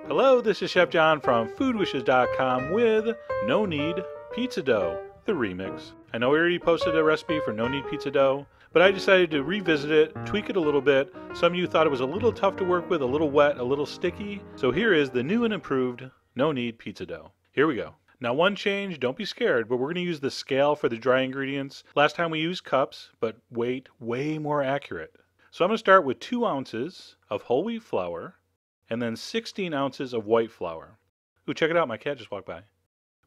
Hello, this is Chef John from Foodwishes.com with No-Knead Pizza Dough, the remix. I know we already posted a recipe for No-Knead Pizza Dough, but I decided to revisit it, tweak it a little bit. Some of you thought it was a little tough to work with, a little wet, a little sticky. So here is the new and improved No-Knead Pizza Dough. Here we go. Now one change, don't be scared, but we're going to use the scale for the dry ingredients. Last time we used cups, but weight way more accurate. So I'm going to start with 2 ounces of whole wheat flour, and then 16 ounces of white flour. Ooh, check it out, my cat just walked by.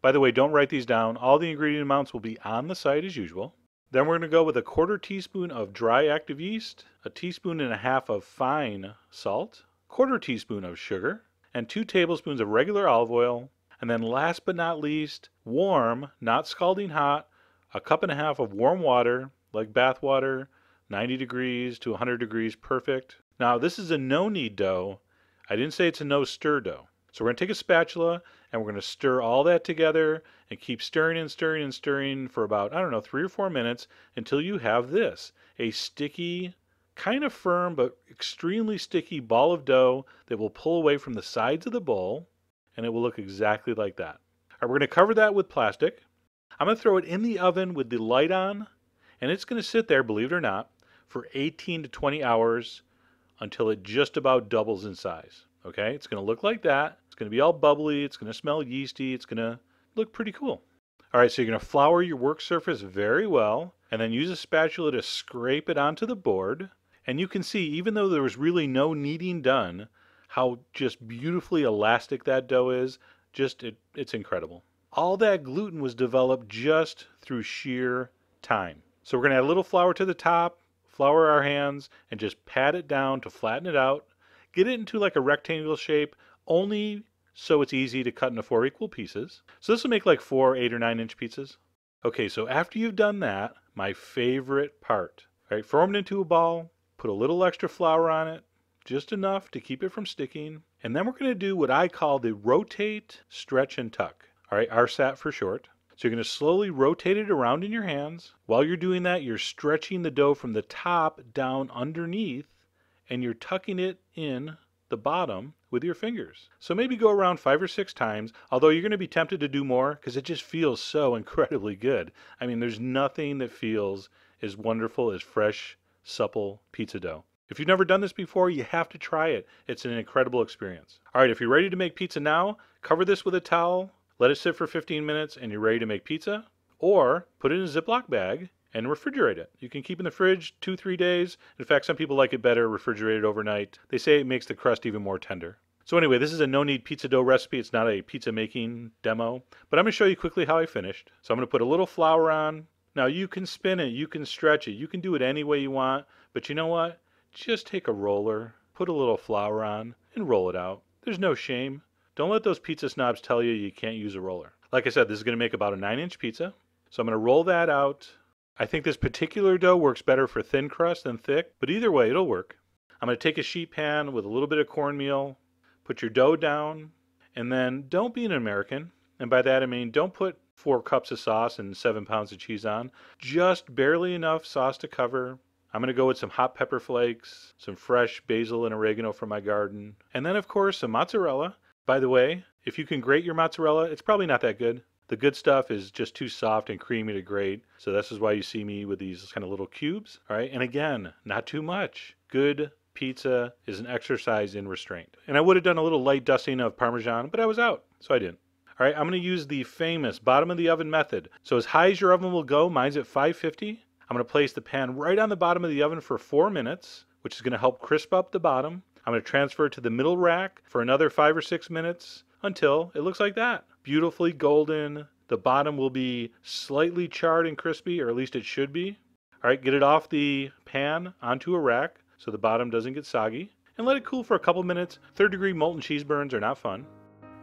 By the way, don't write these down. All the ingredient amounts will be on the site as usual. Then we're going to go with a 1/4 teaspoon of dry active yeast, a 1.5 teaspoons of fine salt, 1/4 teaspoon of sugar, and 2 tablespoons of regular olive oil. And then last but not least, warm, not scalding hot, 1.5 cups of warm water, like bath water, 90 degrees to 100 degrees, perfect. Now this is a no-knead dough. I didn't say it's a no-stir dough. So we're going to take a spatula and we're going to stir all that together and keep stirring and stirring and stirring for about, 3 or 4 minutes until you have this, a sticky, kind of firm but extremely sticky ball of dough that will pull away from the sides of the bowl, and it will look exactly like that. All right, we're going to cover that with plastic. I'm going to throw it in the oven with the light on, and it's going to sit there, believe it or not, for 18 to 20 hours until it just about doubles in size. Okay, it's going to look like that. It's going to be all bubbly. It's going to smell yeasty. It's going to look pretty cool. All right, so you're going to flour your work surface very well, and then use a spatula to scrape it onto the board. And you can see, even though there was really no kneading done, how just beautifully elastic that dough is. It's incredible. All that gluten was developed just through sheer time. So we're going to add a little flour to the top, flour our hands, and just pat it down to flatten it out. Get it into like a rectangle shape, only so it's easy to cut into 4 equal pieces. So this will make like 4 8 or 9 inch pizzas. Okay, so after you've done that, my favorite part. All right, form it into a ball, put a little extra flour on it, just enough to keep it from sticking. And then we're going to do what I call the rotate, stretch, and tuck. All right, RSAT for short. So you're going to slowly rotate it around in your hands. While you're doing that, you're stretching the dough from the top down underneath, and you're tucking it in the bottom with your fingers. So maybe go around 5 or 6 times, although you're going to be tempted to do more because it just feels so incredibly good. I mean, there's nothing that feels as wonderful as fresh, supple pizza dough. If you've never done this before, you have to try it. It's an incredible experience. All right, if you're ready to make pizza now, cover this with a towel, let it sit for 15 minutes, and you're ready to make pizza. Or put it in a Ziploc bag and refrigerate it. You can keep in the fridge 2-3 days. In fact, some people like it better refrigerated overnight. They say it makes the crust even more tender. So anyway, this is a no-knead pizza dough recipe. It's not a pizza making demo, but I'm going to show you quickly how I finished. So I'm going to put a little flour on. Now you can spin it, you can stretch it, you can do it any way you want, but you know what? Just take a roller, put a little flour on, and roll it out. There's no shame. Don't let those pizza snobs tell you you can't use a roller. Like I said, this is going to make about a 9-inch pizza. So I'm going to roll that out. I think this particular dough works better for thin crust than thick, but either way, it'll work. I'm going to take a sheet pan with a little bit of cornmeal, put your dough down, and then don't be an American. And by that I mean don't put 4 cups of sauce and 7 pounds of cheese on. Just barely enough sauce to cover. I'm going to go with some hot pepper flakes, some fresh basil and oregano from my garden, and then of course some mozzarella. By the way, if you can grate your mozzarella, it's probably not that good. The good stuff is just too soft and creamy to grate, so this is why you see me with these kind of little cubes. All right, and again, not too much. Good pizza is an exercise in restraint. And I would have done a little light dusting of Parmesan, but I was out, so I didn't. All right, I'm going to use the famous bottom of the oven method. So as high as your oven will go, mine's at 550. I'm going to place the pan right on the bottom of the oven for 4 minutes, which is going to help crisp up the bottom. I'm going to transfer it to the middle rack for another 5 or 6 minutes until it looks like that. Beautifully golden. The bottom will be slightly charred and crispy, or at least it should be. All right, get it off the pan onto a rack so the bottom doesn't get soggy. And let it cool for a couple minutes. 3rd-degree molten cheese burns are not fun.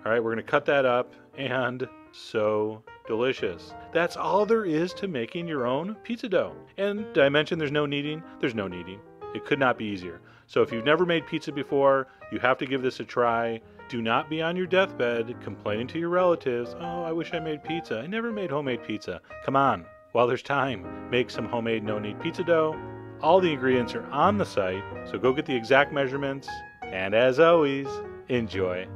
All right, we're going to cut that up, and so delicious. That's all there is to making your own pizza dough. And did I mention there's no kneading? There's no kneading. It could not be easier. So if you've never made pizza before, you have to give this a try. Do not be on your deathbed complaining to your relatives, oh, I wish I made pizza. I never made homemade pizza. Come on, while there's time, make some homemade no-knead pizza dough. All the ingredients are on the site, so go get the exact measurements, and as always, enjoy.